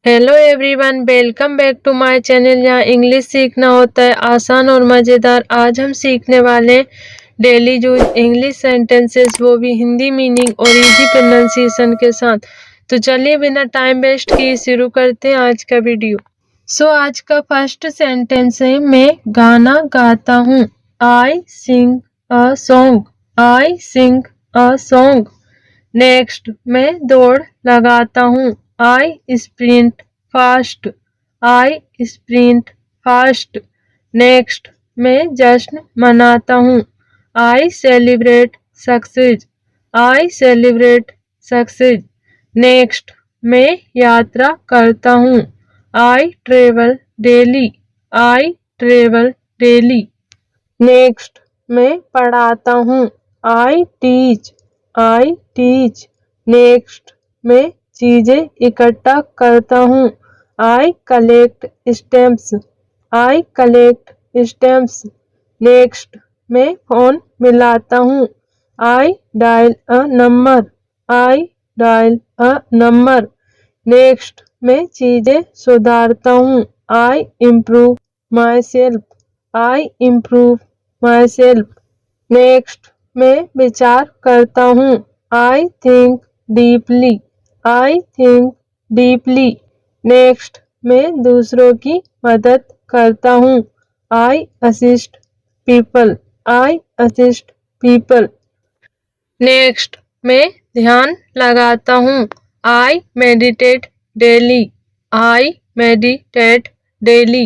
Hello everyone, welcome back to my channel. यहाँ English सीखना होता है आसान और मज़ेदार। आज हम सीखने वाले डेली यूज इंग्लिश सेंटेंसेस, वो भी हिंदी मीनिंग और इजी प्रोनाउंसिएशन के साथ। तो चलिए बिना टाइम वेस्ट किए शुरू करते हैं आज का वीडियो। आज का फर्स्ट सेंटेंस है, मैं गाना गाता हूँ। I sing a song. I sing a song. Next, मैं दौड़ लगाता हूँ। I sprint fast. I sprint fast. Next, मैं जश्न मनाता हूँ। I celebrate success. I celebrate success. Next, मैं यात्रा करता हूँ। I travel daily. I travel daily. Next, मैं पढ़ाता हूँ। I teach. I teach. Next, मैं चीजें इकट्ठा करता हूँ। I collect stamps. I collect stamps. Next, मैं फोन मिलाता हूँ। आई dial a number. I dial a number. Next, मैं चीजें सुधारता हूँ। I improve my self. I improve my self. Next, मैं विचार करता हूँ। I think deeply. I think deeply. Next, मैं दूसरों की मदद करता हूँ। I assist people. I assist people. Next, मैं ध्यान लगाता हूँ। I meditate daily. I meditate daily.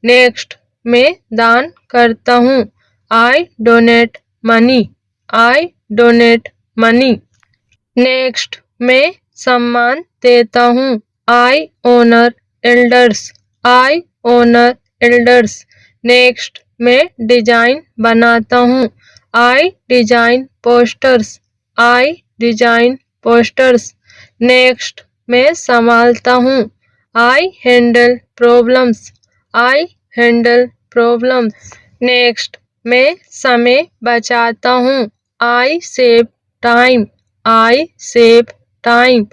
Next, मैं दान करता हूँ। आई डोनेट मनी। आई डोनेट मनी। नेक्स्ट, मैं सम्मान देता हूँ। I honour elders. I honour elders. Next, मैं डिजाइन बनाता हूँ। I design posters. I design posters. Next, मैं संभालता हूँ। I handle problems. I handle problems. Next, मैं समय बचाता हूँ। I save time. I save time.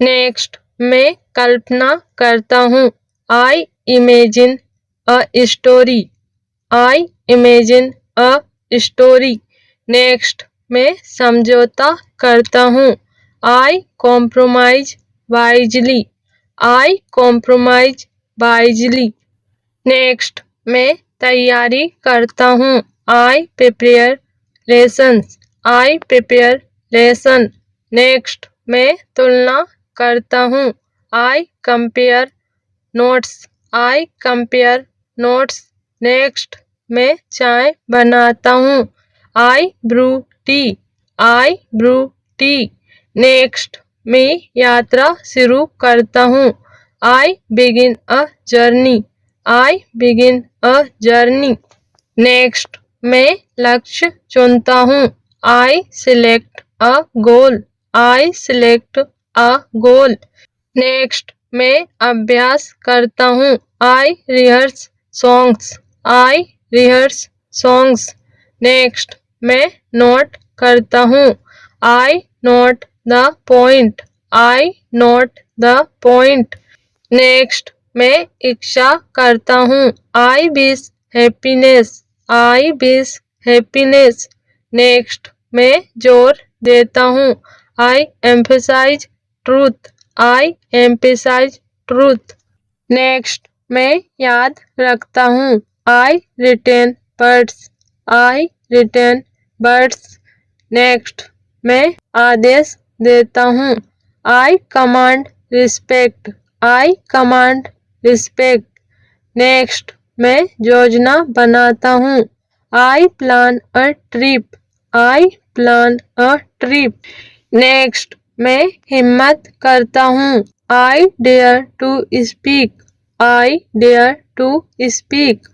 Next, मैं कल्पना करता हूँ। I imagine a story. I imagine a story. Next, मैं समझौता करता हूँ। I compromise wisely. I compromise wisely. Next, मैं तैयारी करता हूँ। I prepare lessons. I prepare lesson. Next, मैं तुलना करता हूँ। I compare notes. I compare notes. Next, मैं चाय बनाता हूँ। आई ब्रू टी। आई ब्रू टी। नेक्स्ट, मैं यात्रा शुरू करता हूँ। I begin a journey. I begin a journey. Next, मैं लक्ष्य चुनता हूँ। आई select a goal. I select a goal. Next, मैं अभ्यास करता हूँ। आई रिहर्स सॉन्ग्स। आई रिहर्स सॉन्ग्स। नेक्स्ट, मैं नोट करता हूँ। आई note the point. I note the point. Next, मैं इच्छा करता हूँ। I wish happiness. I wish happiness. Next, मैं जोर देता हूँ। आई एम्फेसाइज ट्रूथ। आई एम्फेसाइज ट्रूथ। नेक्स्ट, मैं याद रखता हूँ। आई रिटेन वर्ड्स। आई रिटेन वर्ड्स। नेक्स्ट, मैं आदेश देता हूँ। आई कमांड रिस्पेक्ट। आई कमांड रिस्पेक्ट। नेक्स्ट, मैं योजना बनाता हूँ। I plan a trip. I plan a trip. Next, मैं हिम्मत करता हूँ। आई dare to speak. I dare to speak.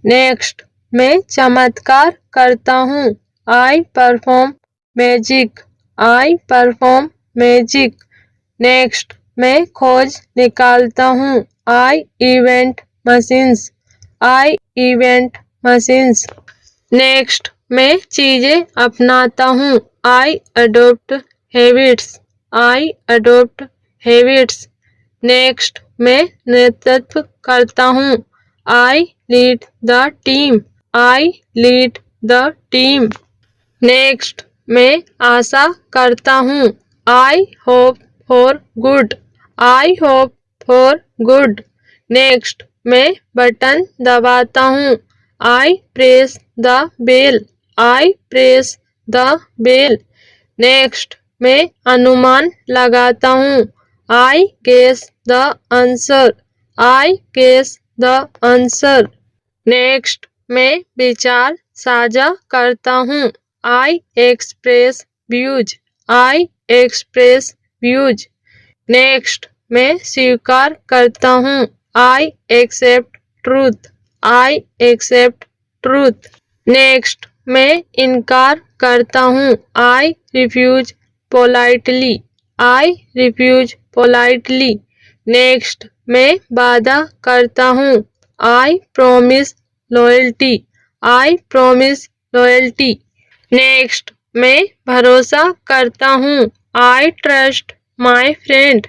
Next, मैं चमत्कार करता हूँ। I perform magic. I perform magic. Next, मैं खोज निकालता हूँ। I invent machines. I invent machines. Next, मैं चीजें अपनाता हूँ। I adopt habits. I adopt habits. Next, मैं नेतृत्व करता हूँ। I lead the team. I lead the team. Next, मैं आशा करता हूँ। I hope for good. I hope for good. Next, मैं बटन दबाता हूँ। I press the bell. I press the bell. Next, मैं अनुमान लगाता हूँ। I guess the answer. I guess the answer. Next, मैं विचार साझा करता हूँ। I express views. I express views. Next, मैं स्वीकार करता हूँ। I accept truth. I accept truth. Next, मैं इनकार करता हूँ। I refuse politely. I refuse politely. Next, मैं वादा करता हूँ। I promise loyalty. I promise loyalty. Next, मैं भरोसा करता हूँ। I trust my friend.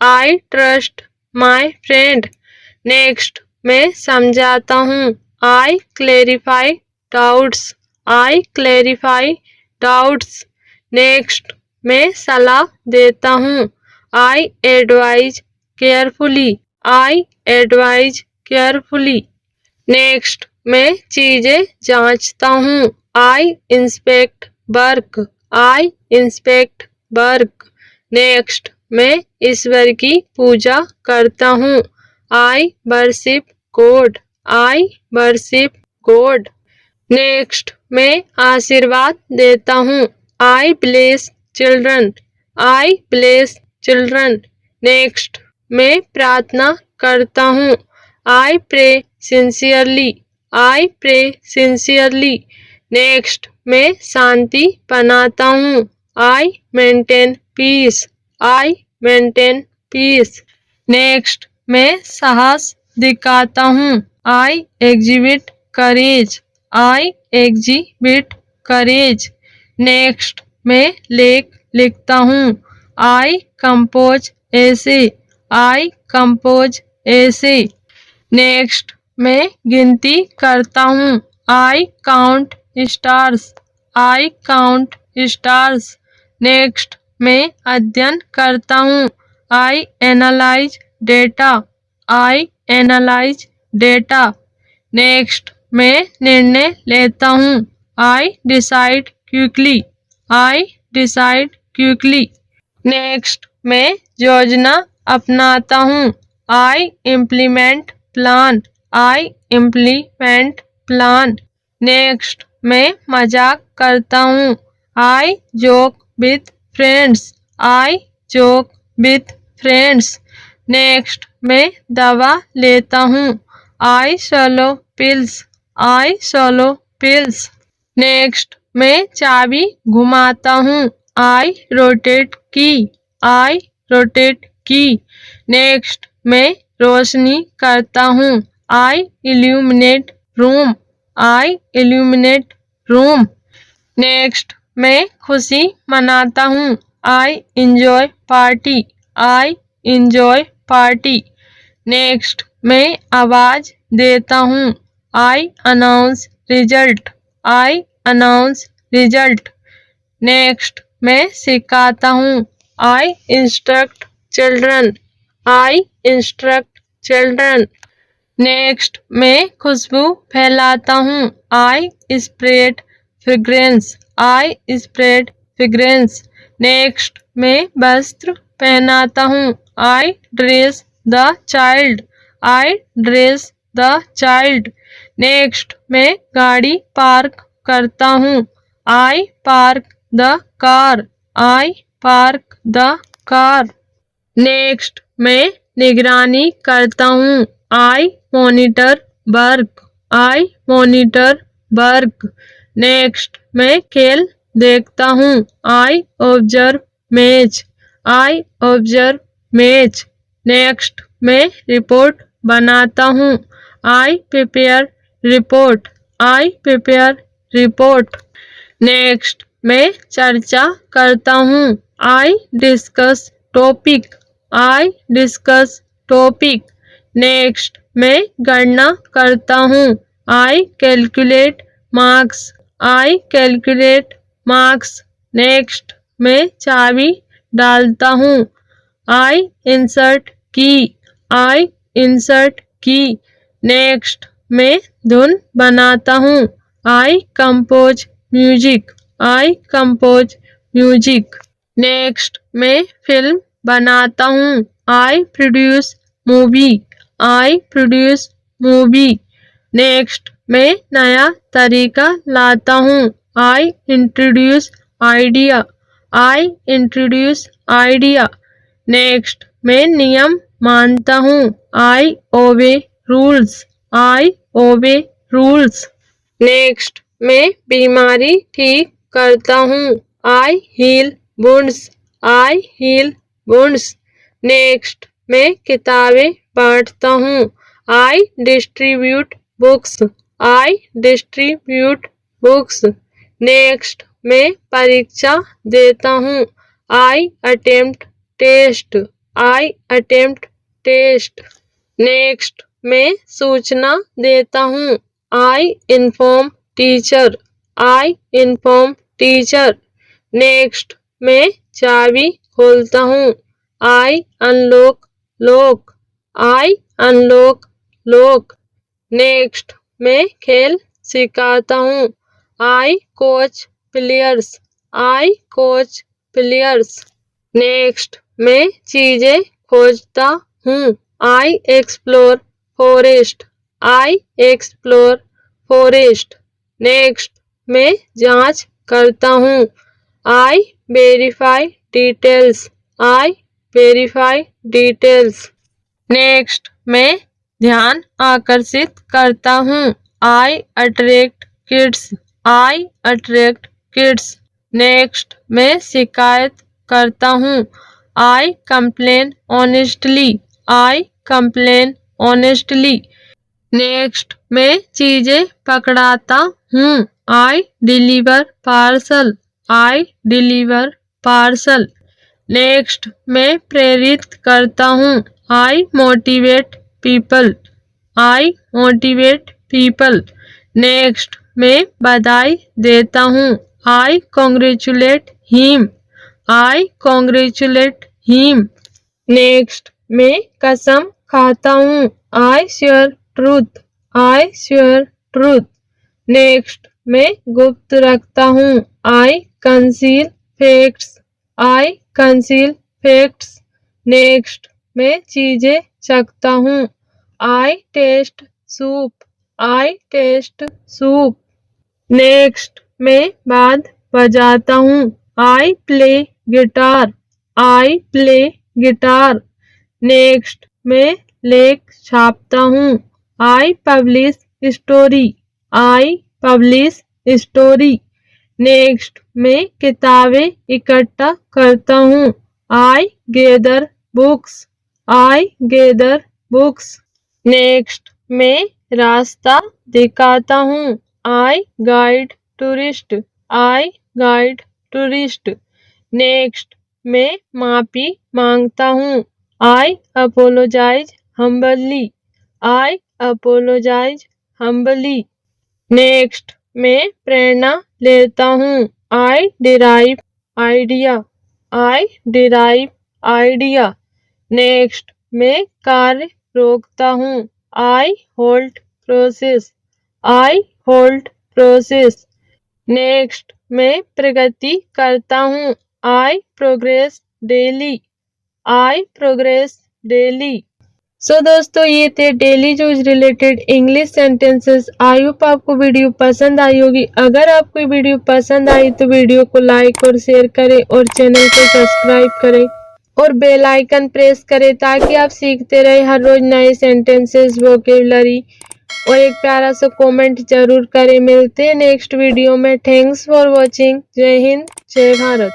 I trust my friend. Next, मैं समझाता हूँ। आई क्लेरिफाई डाउट्स। आई क्लेरिफाई डाउट्स। नेक्स्ट, मैं सलाह देता हूँ। I advise carefully. I advise carefully. Next, मैं चीजें जांचता हूँ। आई इंस्पेक्ट वर्क। आई इंस्पेक्ट वर्क। नेक्स्ट, मैं ईश्वर की पूजा करता हूँ। आई वर्शिप गॉड। आई वर्शिप गॉड। नेक्स्ट, मैं आशीर्वाद देता हूँ। आई ब्लेस चिल्ड्रन। आई ब्लेस चिल्ड्रन। नेक्स्ट, मैं प्रार्थना करता हूँ। I pray sincerely. I pray sincerely. Next, मैं शांति बनाता हूँ। I maintain peace. I maintain peace. Next, मैं साहस दिखाता हूँ। I exhibit courage. I exhibit courage. Next, मैं लेख लिखता हूँ। आई कंपोज ऐसे। आई कंपोज ऐसे। नेक्स्ट, मैं गिनती करता हूँ। I count stars. I count stars. Next, मैं अध्ययन करता हूँ। I analyse data. I analyse data. Next, मैं निर्णय लेता हूँ। I decide quickly. I decide quickly. Next, मैं योजना अपनाता हूँ। आई इम्प्लीमेंट प्लान। आई इम्प्लीमेंट प्लान। नेक्स्ट, मैं मजाक करता हूँ। I joke with friends. I joke with friends. Next, मैं दवा लेता हूँ। आई swallow पिल्स। आई swallow पिल्स। नेक्स्ट, मैं चाबी घुमाता हूँ। आई रोटेट की। आई रोटेट की। नेक्स्ट, मैं रोशनी करता हूँ। आई इल्यूमिनेट रूम। आई इल्यूमिनेट रूम। नेक्स्ट, मैं खुशी मनाता हूँ। I enjoy party. I enjoy party. Next, मैं आवाज देता हूँ। आई अनाउंस रिजल्ट। आई अनाउंस रिजल्ट। नेक्स्ट, मैं सिखाता हूँ। आई इंस्ट्रक्ट चिल्ड्रन। आई इंस्ट्रक्ट चिल्ड्रन। नेक्स्ट, मैं खुशबू फैलाता हूँ। I spread fragrance. I spread fragrance. Next, मैं वस्त्र पहनाता हूँ। आई dress the child. I dress the child. Next, मैं गाड़ी पार्क करता हूँ। आई park the car. I park the car. Next, मैं निगरानी करता हूँ। आई मॉनिटर वर्क। आई मॉनिटर वर्क। नेक्स्ट, मैं खेल देखता हूँ। I observe match. I observe match. Next, मैं रिपोर्ट बनाता हूँ। I prepare report. I prepare report. Next, मैं चर्चा करता हूँ। I discuss topic. I discuss topic. Next, मैं गणना करता हूँ। I calculate marks. I calculate marks. Next, मैं चाबी डालता हूँ। आई इंसर्ट की। आई इंसर्ट की। नेक्स्ट, मैं धुन बनाता हूँ। आई कंपोज म्यूजिक। आई कंपोज म्यूजिक। नेक्स्ट, मैं फिल्म बनाता हूँ। I produce movie. I produce movie. Next, मैं नया तरीका लाता हूँ। I introduce idea. I introduce idea. Next, मैं नियम मानता हूँ। आई ओबे रूल्स। आई ओबे रूल्स। नेक्स्ट, मैं बीमारी ठीक करता हूँ। आई हील वुंड्स। आई हील वुंड्स। नेक्स्ट, मैं किताबें बांटता हूँ। आई डिस्ट्रीब्यूट बुक्स। आई डिस्ट्रीब्यूट बुक्स। नेक्स्ट, मैं परीक्षा देता हूँ। आई अटेम्प्ट टेस्ट। आई अटेम्प्ट टेस्ट। नेक्स्ट, मैं सूचना देता हूँ। I inform teacher. I inform teacher. Next, मैं चाबी खोलता हूँ। आई अनलॉक लॉक। आई अनलॉक लॉक। नेक्स्ट, मैं खेल सिखाता हूँ। आई कोच प्लेयर्स। आई कोच प्लेयर्स। नेक्स्ट, मैं चीजें खोजता हूँ। I explore forest. I explore forest. Next, मैं जांच करता हूँ। आई वेरीफाई डिटेल्स। आई वेरीफाई डिटेल्स। नेक्स्ट, मैं ध्यान आकर्षित करता हूँ। आई अट्रैक्ट किड्स। आई अट्रैक्ट किड्स। नेक्स्ट, मैं शिकायत करता हूँ। आई कंप्लेन ऑनेस्टली। आई कंप्लेन ऑनेस्टली। नेक्स्ट, मैं चीजें पकड़ाता हूँ। I deliver parcel. I deliver parcel. Next, मैं प्रेरित करता हूँ। I motivate people. I motivate people. Next, मैं बधाई देता हूँ। I congratulate him. I congratulate him. Next, मैं कसम खाता हूँ। I swear truth. I swear truth. Next, मैं गुप्त रखता हूँ। आई कंसील फैक्ट्स। आई कंसील फैक्ट्स। नेक्स्ट, मैं चीजें चखता हूँ। आई टेस्ट सूप। आई टेस्ट सूप। नेक्स्ट, मैं बाद बजाता हूँ। I play guitar. I play guitar. Next, मैं लेख छापता हूँ। I publish story. I publish story. Next, मैं किताबें इकट्ठा करता हूँ। I gather books. I gather books. Next, मैं रास्ता दिखाता हूँ। आई गाइड टूरिस्ट। आई गाइड टूरिस्ट। नेक्स्ट, मैं माफी मांगता हूँ। आई अपोलोजाइज हम्बली। आई अपोलोजाइज हम्बली। नेक्स्ट, मैं प्रेरणा लेता हूँ। I derive idea. I derive idea. Next, मैं कार्य रोकता हूँ। I hold process. I hold process. Next, मैं प्रगति करता हूँ। आई प्रोग्रेस डेली। आई प्रोग्रेस डेली। सो दोस्तों, ये थे daily use related English sentences. I hope आपको वीडियो पसंद आई होगी। अगर आपको वीडियो पसंद आई तो वीडियो को लाइक और शेयर करें और चैनल को सब्सक्राइब करें और बेल आइकन प्रेस करें ताकि आप सीखते रहे हर रोज नए सेंटेंसेस, वोकेबलरी और एक प्यारा सा कमेंट जरूर करें। मिलते हैं नेक्स्ट वीडियो में। Thanks for watching. जय हिंद, जय भारत।